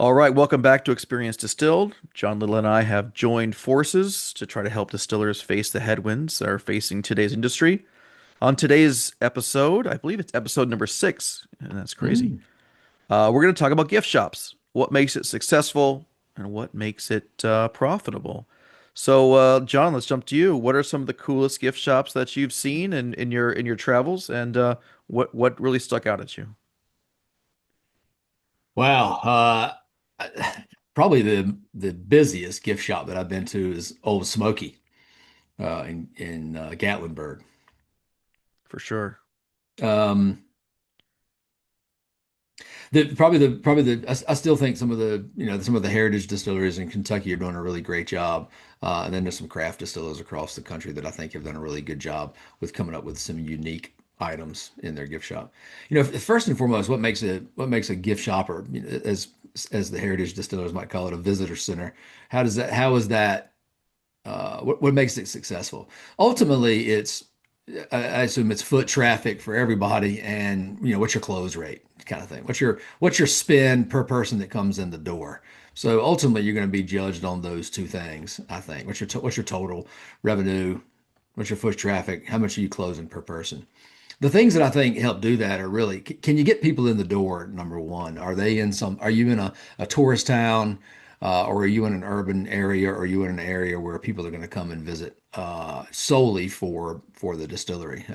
All right, welcome back to Experience Distilled. John Little and I have joined forces to try to help distillers face the headwinds that are facing today's industry. On today's episode, I believe it's episode number 6, and that's crazy. Mm. We're going to talk about gift shops, what makes it successful, and what makes it profitable. So, John, let's jump to you. What are some of the coolest gift shops that you've seen in your travels, and what really stuck out at you? Wow. Probably the busiest gift shop that I've been to is Old Smoky in Gatlinburg. For sure. Um, I still think some of the heritage distilleries in Kentucky are doing a really great job. And then there's some craft distillers across the country that I think have done a really good job with coming up with some unique items in their gift shop. First and foremost, what makes a gift shop, or as the heritage distillers might call it, a visitor center? How is that what makes it successful? Ultimately, I assume it's foot traffic for everybody, and what's your close rate kind of thing. What's your spend per person that comes in the door? So ultimately, you're going to be judged on those two things, I think. What's your total revenue? What's your foot traffic? How much are you closing per person? The things that I think help do that are really, can you get people in the door? Number one, are you in a tourist town, or are you in an urban area, or are you in an area where people are going to come and visit solely for the distillery?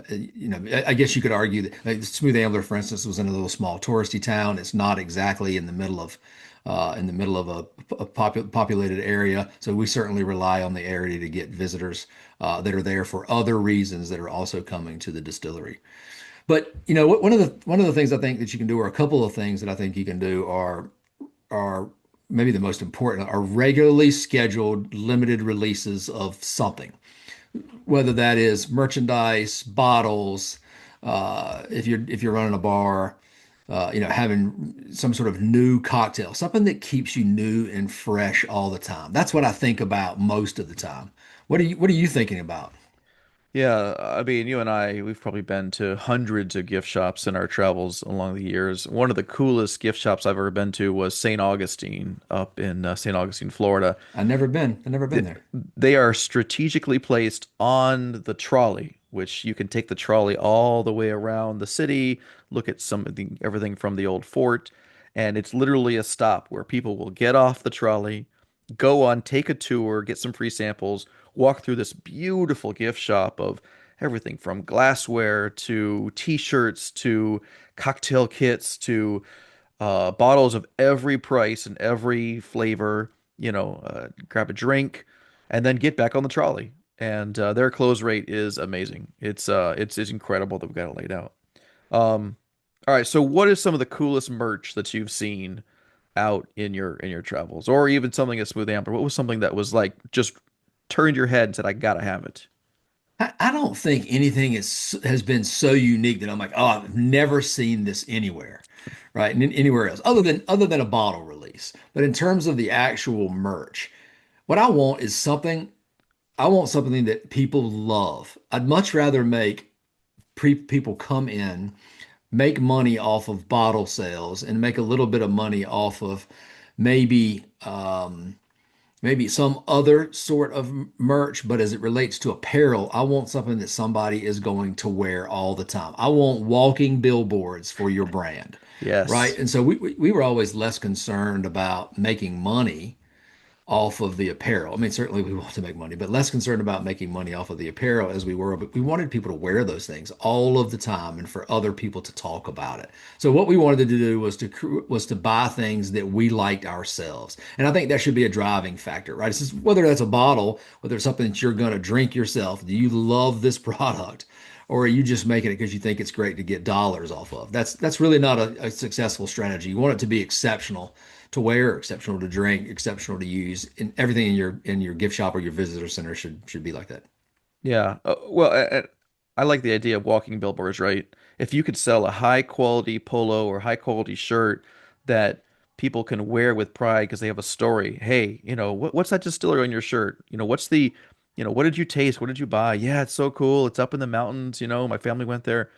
I guess you could argue that, like, Smooth Ambler, for instance, was in a little small touristy town. It's not exactly in the middle of a populated area. So we certainly rely on the area to get visitors that are there for other reasons that are also coming to the distillery. But one of the things I think that you can do, or a couple of things that I think you can do, are maybe the most important, are regularly scheduled limited releases of something, whether that is merchandise, bottles, if you're running a bar, having some sort of new cocktail, something that keeps you new and fresh all the time. That's what I think about most of the time. What are you thinking about? Yeah, I mean, you and I, we've probably been to hundreds of gift shops in our travels along the years. One of the coolest gift shops I've ever been to was St. Augustine up in St. Augustine, Florida. I've never been Th- there. They are strategically placed on the trolley, which you can take the trolley all the way around the city, look at everything from the old fort, and it's literally a stop where people will get off the trolley, go on, take a tour, get some free samples, walk through this beautiful gift shop of everything from glassware to t-shirts to cocktail kits to bottles of every price and every flavor, grab a drink and then get back on the trolley. And their close rate is amazing. It's incredible that we've got it laid out. Um, all right, so what is some of the coolest merch that you've seen out in your travels, or even something at Smooth Amber? What was something that was like just turned your head and said, "I gotta have it"? I don't think anything has been so unique that I'm like, oh, I've never seen this anywhere, right? And anywhere else, other than a bottle release. But in terms of the actual merch, what I want something that people love. I'd much rather make people come in, make money off of bottle sales, and make a little bit of money off of maybe maybe some other sort of merch. But as it relates to apparel, I want something that somebody is going to wear all the time. I want walking billboards for your brand, right? Yes. And so we were always less concerned about making money off of the apparel. I mean, certainly we want to make money, but less concerned about making money off of the apparel as we were. But we wanted people to wear those things all of the time and for other people to talk about it. So what we wanted to do was to buy things that we liked ourselves, and I think that should be a driving factor, right? It's just, whether that's a bottle, whether it's something that you're going to drink yourself. Do you love this product? Or are you just making it because you think it's great to get dollars off of? That's really not a successful strategy. You want it to be exceptional to wear, exceptional to drink, exceptional to use, and everything in your gift shop or your visitor center should be like that. Yeah. Well, I like the idea of walking billboards, right? If you could sell a high quality polo or high quality shirt that people can wear with pride because they have a story. Hey, what's that distillery on your shirt? What did you taste? What did you buy? Yeah, it's so cool. It's up in the mountains. My family went there.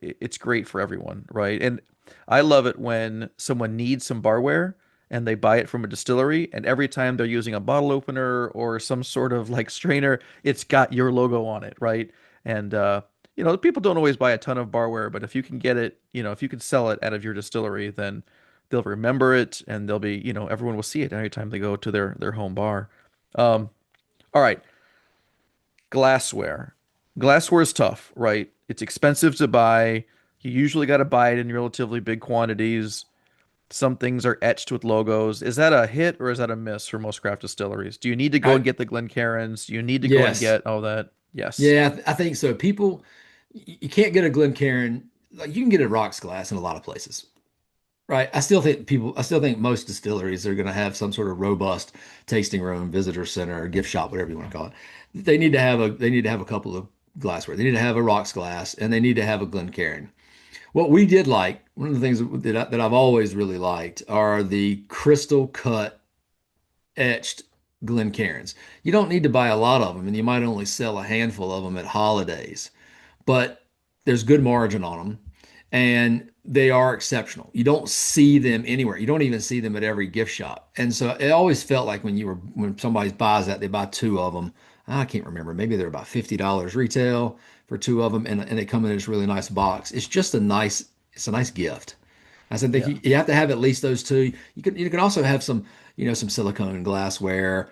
It's great for everyone, right? And I love it when someone needs some barware and they buy it from a distillery, and every time they're using a bottle opener or some sort of like strainer, it's got your logo on it, right? And people don't always buy a ton of barware, but if you can get it, if you can sell it out of your distillery, then they'll remember it and they'll be, everyone will see it anytime they go to their home bar. Um, all right, glassware. Glassware is tough, right? It's expensive to buy. You usually got to buy it in relatively big quantities. Some things are etched with logos. Is that a hit or is that a miss for most craft distilleries? Do you need to go and I get the Glencairns? Do you need to go and yes. get all that? Yes. Yeah, I think so. People, you can't get a Glencairn. Like you can get a rocks glass in a lot of places, right? I still think most distilleries are going to have some sort of robust tasting room, visitor center, or gift shop, whatever you want to call it. They need to have a couple of glassware. They need to have a rocks glass, and they need to have a Glencairn. What we did like, one of the things that I've always really liked are the crystal cut etched Glencairns. You don't need to buy a lot of them, and you might only sell a handful of them at holidays, but there's good margin on them and they are exceptional. You don't see them anywhere. You don't even see them at every gift shop. And so it always felt like when somebody buys that, they buy two of them. I can't remember. Maybe they're about $50 retail for two of them, and they come in this really nice box. It's a nice gift. I said that Yeah. you have to have at least those two. You can also have some, some silicone glassware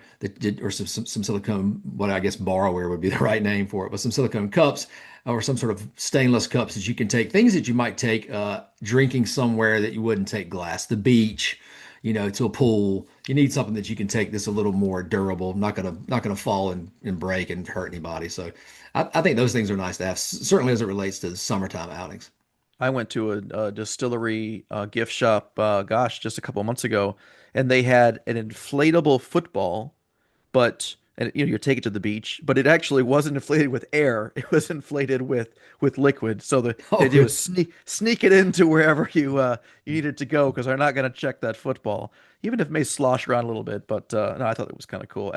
or some silicone, what I guess barware would be the right name for it, but some silicone cups or some sort of stainless cups that you can take, things that you might take drinking somewhere that you wouldn't take glass, the beach, to a pool. You need something that you can take that's a little more durable, not gonna fall and break and hurt anybody. So I think those things are nice to have, certainly as it relates to summertime outings. I went to a distillery gift shop, gosh, just a couple of months ago, and they had an inflatable football, but and you take it to the beach, but it actually wasn't inflated with air. It was inflated with liquid. So the Oh, idea really? was sneak it into wherever you needed to go because they're not going to check that football, even if it may slosh around a little bit. But no, I thought it was kind of cool.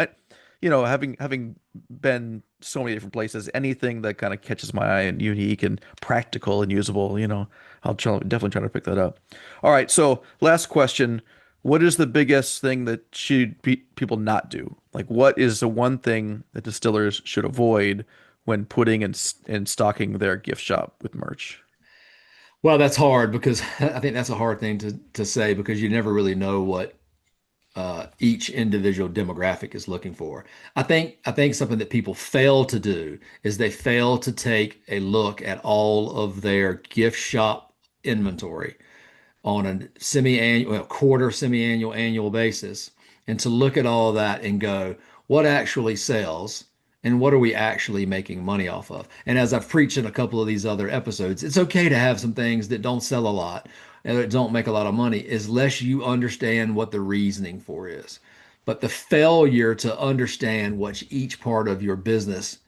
Having been so many different places, anything that kind of catches my eye and unique and practical and usable, definitely try to pick that up. All right, so last question. What is the biggest thing that people not do? Like, what is the one thing that distillers should avoid when putting and stocking their gift shop with merch? Well, that's hard because I think that's a hard thing to say because you never really know what each individual demographic is looking for. I think something that people fail to do is they fail to take a look at all of their gift shop inventory on a semi-annual, well, quarter, semi-annual, annual basis, and to look at all of that and go, what actually sells and what are we actually making money off of? And as I've preached in a couple of these other episodes, it's okay to have some things that don't sell a lot and that don't make a lot of money, unless you understand what the reasoning for is. But the failure to understand what each part of your business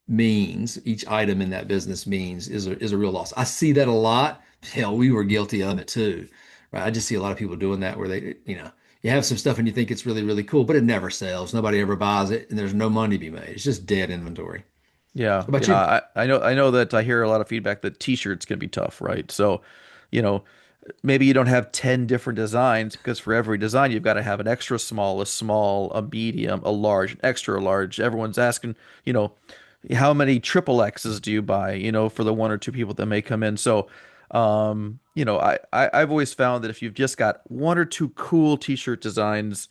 means, each item in that business means, is a real loss. I see that a lot. Hell, we were guilty of it too, right? I just see a lot of people doing that where you have some stuff and you think it's really, really cool, but it never sells. Nobody ever buys it, and there's no money to be made. It's just dead inventory. Yeah, What about yeah. you? I know that I hear a lot of feedback that t-shirts can be tough, right? So, you know, maybe you don't have 10 different designs because for every design you've got to have an extra small, a medium, a large, an extra large. Everyone's asking, you know, how many triple X's do you buy, for the one or two people that may come in. So, I've always found that if you've just got one or two cool t-shirt designs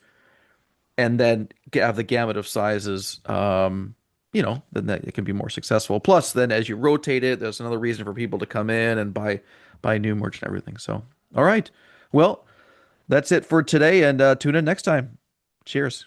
and then have the gamut of sizes, then that it can be more successful. Plus, then as you rotate it, there's another reason for people to come in and buy new merch and everything. So, all right. Well, that's it for today, and tune in next time. Cheers.